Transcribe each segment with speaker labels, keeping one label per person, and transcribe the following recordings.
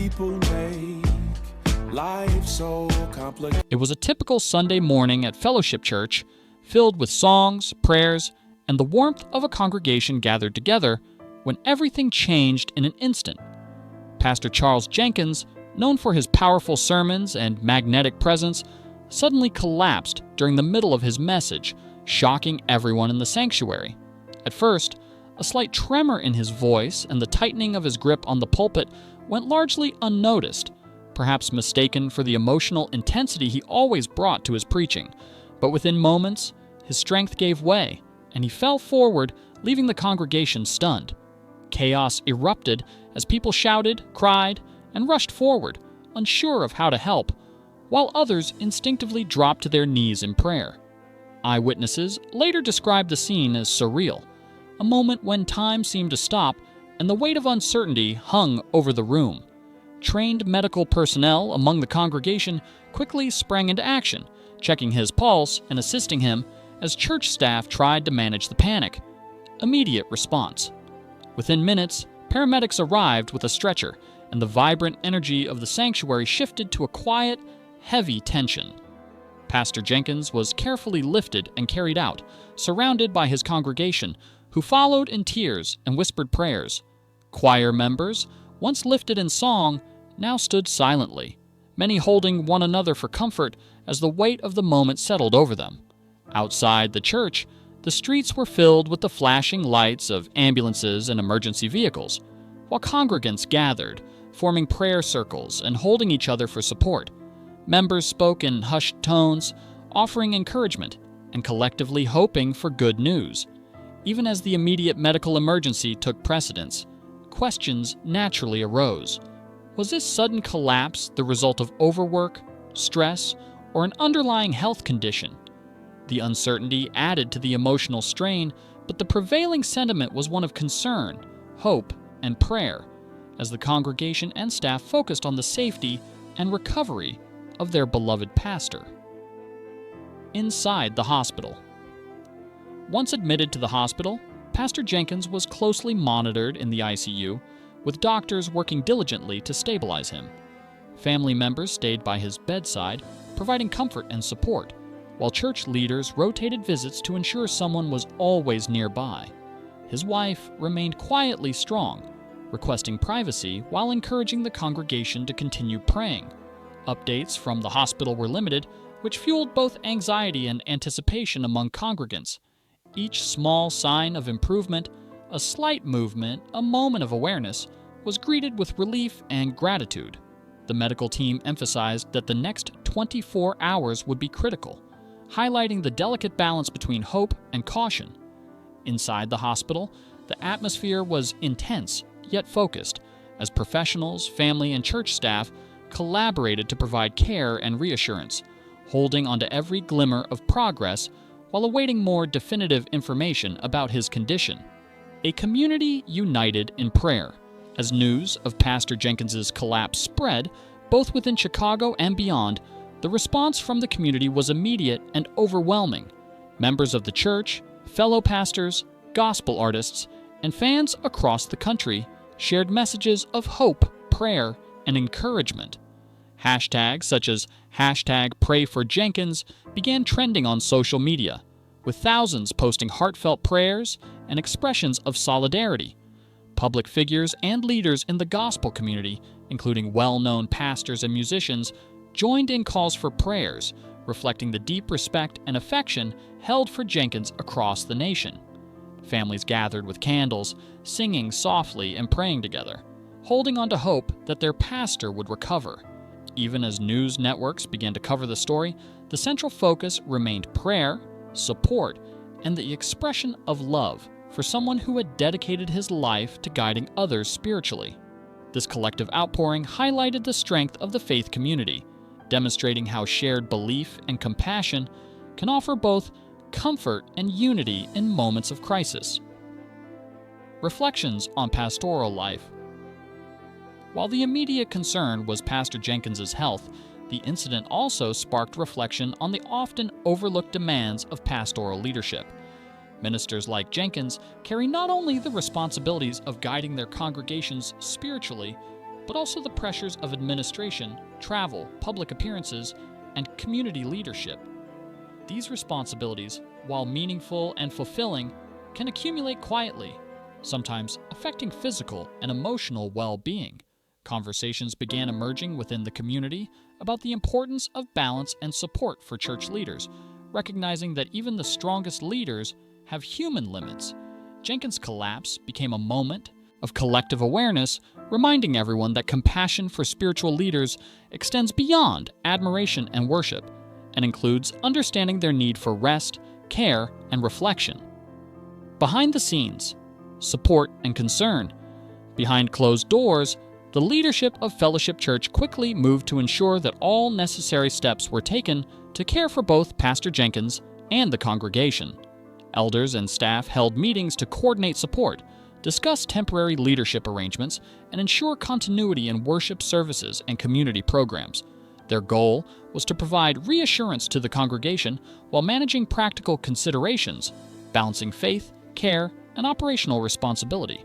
Speaker 1: people make life so complicated.
Speaker 2: It was a typical Sunday morning at Fellowship Church, filled with songs, prayers, and the warmth of a congregation gathered together, when everything changed in an instant. Pastor Charles Jenkins, known for his powerful sermons and magnetic presence, suddenly collapsed during the middle of his message, shocking everyone in the sanctuary. At first, a slight tremor in his voice and the tightening of his grip on the pulpit went largely unnoticed, perhaps mistaken for the emotional intensity he always brought to his preaching. But within moments, his strength gave way, and he fell forward, leaving the congregation stunned. Chaos erupted as people shouted, cried, and rushed forward, unsure of how to help, while others instinctively dropped to their knees in prayer. Eyewitnesses later described the scene as surreal, a moment when time seemed to stop and the weight of uncertainty hung over the room. Trained medical personnel among the congregation quickly sprang into action, checking his pulse and assisting him as church staff tried to manage the panic. Immediate response. Within minutes, paramedics arrived with a stretcher, and the vibrant energy of the sanctuary shifted to a quiet, heavy tension. Pastor Jenkins was carefully lifted and carried out, surrounded by his congregation, who followed in tears and whispered prayers. Choir members, once lifted in song, now stood silently, many holding one another for comfort as the weight of the moment settled over them. Outside the church, the streets were filled with the flashing lights of ambulances and emergency vehicles, while congregants gathered, forming prayer circles and holding each other for support. Members spoke in hushed tones, offering encouragement and collectively hoping for good news. Even as the immediate medical emergency took precedence, questions naturally arose. Was this sudden collapse the result of overwork, stress, or an underlying health condition? The uncertainty added to the emotional strain, but the prevailing sentiment was one of concern, hope, and prayer, as the congregation and staff focused on the safety and recovery of their beloved pastor. Inside the hospital. Once admitted to the hospital, Pastor Jenkins was closely monitored in the ICU, with doctors working diligently to stabilize him. Family members stayed by his bedside, providing comfort and support, while church leaders rotated visits to ensure someone was always nearby. His wife remained quietly strong, requesting privacy while encouraging the congregation to continue praying. Updates from the hospital were limited, which fueled both anxiety and anticipation among congregants. Each small sign of improvement, a slight movement, a moment of awareness, was greeted with relief and gratitude. The medical team emphasized that the next 24 hours would be critical, highlighting the delicate balance between hope and caution. Inside the hospital, the atmosphere was intense yet focused, as professionals, family, and church staff collaborated to provide care and reassurance, holding onto every glimmer of progress while awaiting more definitive information about his condition. A community united in prayer. As news of Pastor Jenkins's collapse spread, both within Chicago and beyond, the response from the community was immediate and overwhelming. Members of the church, fellow pastors, gospel artists, and fans across the country shared messages of hope, prayer, and encouragement. Hashtags such as #PrayForJenkins began trending on social media, with thousands posting heartfelt prayers and expressions of solidarity. Public figures and leaders in the gospel community, including well-known pastors and musicians, joined in calls for prayers, reflecting the deep respect and affection held for Jenkins across the nation. Families gathered with candles, singing softly and praying together, holding on to hope that their pastor would recover. Even as news networks began to cover the story, the central focus remained prayer, support, and the expression of love for someone who had dedicated his life to guiding others spiritually. This collective outpouring highlighted the strength of the faith community, demonstrating how shared belief and compassion can offer both comfort and unity in moments of crisis. Reflections on pastoral life. While the immediate concern was Pastor Jenkins's health, the incident also sparked reflection on the often overlooked demands of pastoral leadership. Ministers like Jenkins carry not only the responsibilities of guiding their congregations spiritually, but also the pressures of administration, travel, public appearances, and community leadership. These responsibilities, while meaningful and fulfilling, can accumulate quietly, sometimes affecting physical and emotional well-being. Conversations began emerging within the community about the importance of balance and support for church leaders, recognizing that even the strongest leaders have human limits. Jenkins' collapse became a moment of collective awareness, reminding everyone that compassion for spiritual leaders extends beyond admiration and worship and includes understanding their need for rest, care, and reflection. Behind the scenes, support and concern. Behind closed doors, the leadership of Fellowship Church quickly moved to ensure that all necessary steps were taken to care for both Pastor Jenkins and the congregation. Elders and staff held meetings to coordinate support, discuss temporary leadership arrangements, and ensure continuity in worship services and community programs. Their goal was to provide reassurance to the congregation while managing practical considerations, balancing faith, care, and operational responsibility.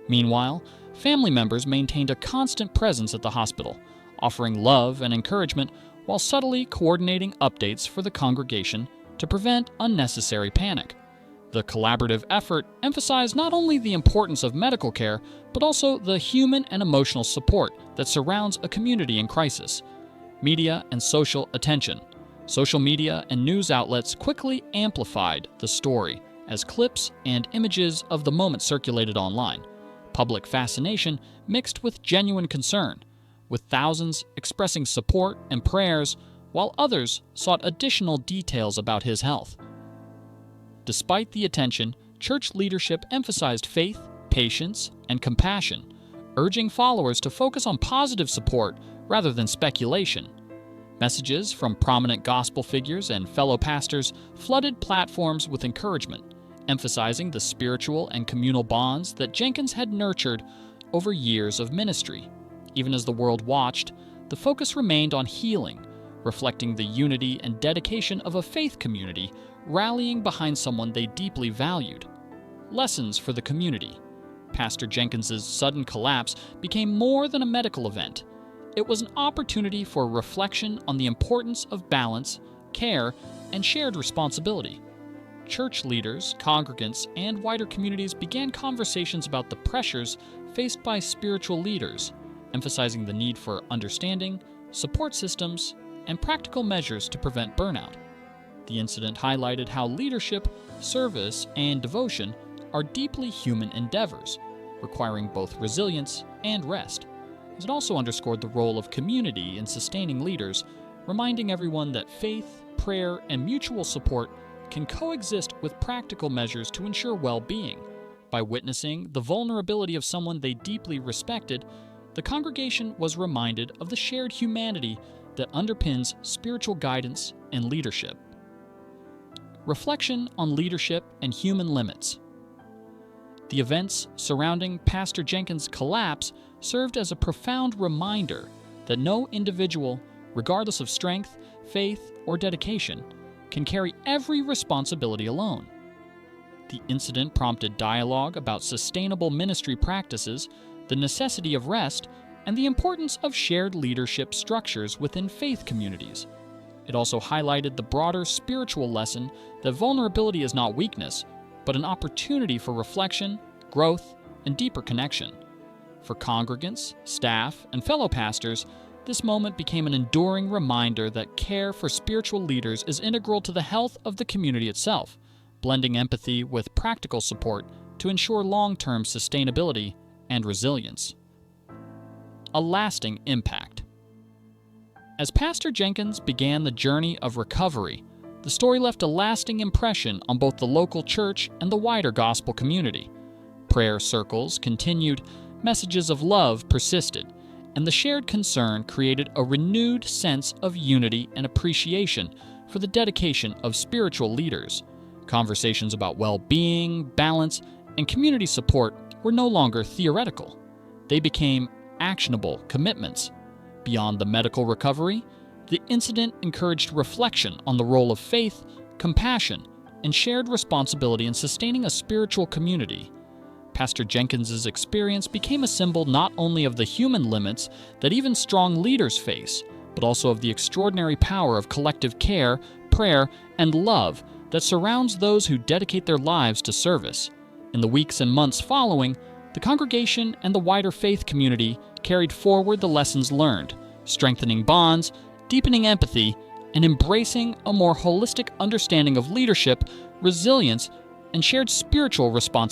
Speaker 2: Meanwhile, family members maintained a constant presence at the hospital, offering love and encouragement while subtly coordinating updates for the congregation to prevent unnecessary panic. The collaborative effort emphasized not only the importance of medical care, but also the human and emotional support that surrounds a community in crisis. Media and social attention. Social media and news outlets quickly amplified the story as clips and images of the moment circulated online. Public fascination mixed with genuine concern, with thousands expressing support and prayers, while others sought additional details about his health. Despite the attention, church leadership emphasized faith, patience, and compassion, urging followers to focus on positive support rather than speculation. Messages from prominent gospel figures and fellow pastors flooded platforms with encouragement, emphasizing the spiritual and communal bonds that Jenkins had nurtured over years of ministry. Even as the world watched, the focus remained on healing, reflecting the unity and dedication of a faith community rallying behind someone they deeply valued. Lessons for the community. Pastor Jenkins's sudden collapse became more than a medical event. It was an opportunity for reflection on the importance of balance, care, and shared responsibility. Church leaders, congregants, and wider communities began conversations about the pressures faced by spiritual leaders, emphasizing the need for understanding, support systems, and practical measures to prevent burnout. The incident highlighted how leadership, service, and devotion are deeply human endeavors, requiring both resilience and rest. It also underscored the role of community in sustaining leaders, reminding everyone that faith, prayer, and mutual support can coexist with practical measures to ensure well-being. By witnessing the vulnerability of someone they deeply respected, the congregation was reminded of the shared humanity that underpins spiritual guidance and leadership. Reflection on leadership and human limits. The events surrounding Pastor Jenkins' collapse served as a profound reminder that no individual, regardless of strength, faith, or dedication, can carry every responsibility alone. The incident prompted dialogue about sustainable ministry practices, the necessity of rest, and the importance of shared leadership structures within faith communities. It also highlighted the broader spiritual lesson that vulnerability is not weakness, but an opportunity for reflection, growth, and deeper connection. For congregants, staff, and fellow pastors, this moment became an enduring reminder that care for spiritual leaders is integral to the health of the community itself, blending empathy with practical support to ensure long-term sustainability and resilience. A lasting impact. As Pastor Jenkins began the journey of recovery, the story left a lasting impression on both the local church and the wider gospel community. Prayer circles continued, messages of love persisted, and the shared concern created a renewed sense of unity and appreciation for the dedication of spiritual leaders. Conversations about well-being, balance, and community support were no longer theoretical. They became actionable commitments. Beyond the medical recovery, the incident encouraged reflection on the role of faith, compassion, and shared responsibility in sustaining a spiritual community. Pastor Jenkins's experience became a symbol not only of the human limits that even strong leaders face, but also of the extraordinary power of collective care, prayer, and love that surrounds those who dedicate their lives to service. In the weeks and months following, the congregation and the wider faith community carried forward the lessons learned, strengthening bonds, deepening empathy, and embracing a more holistic understanding of leadership, resilience, and shared spiritual responsibility.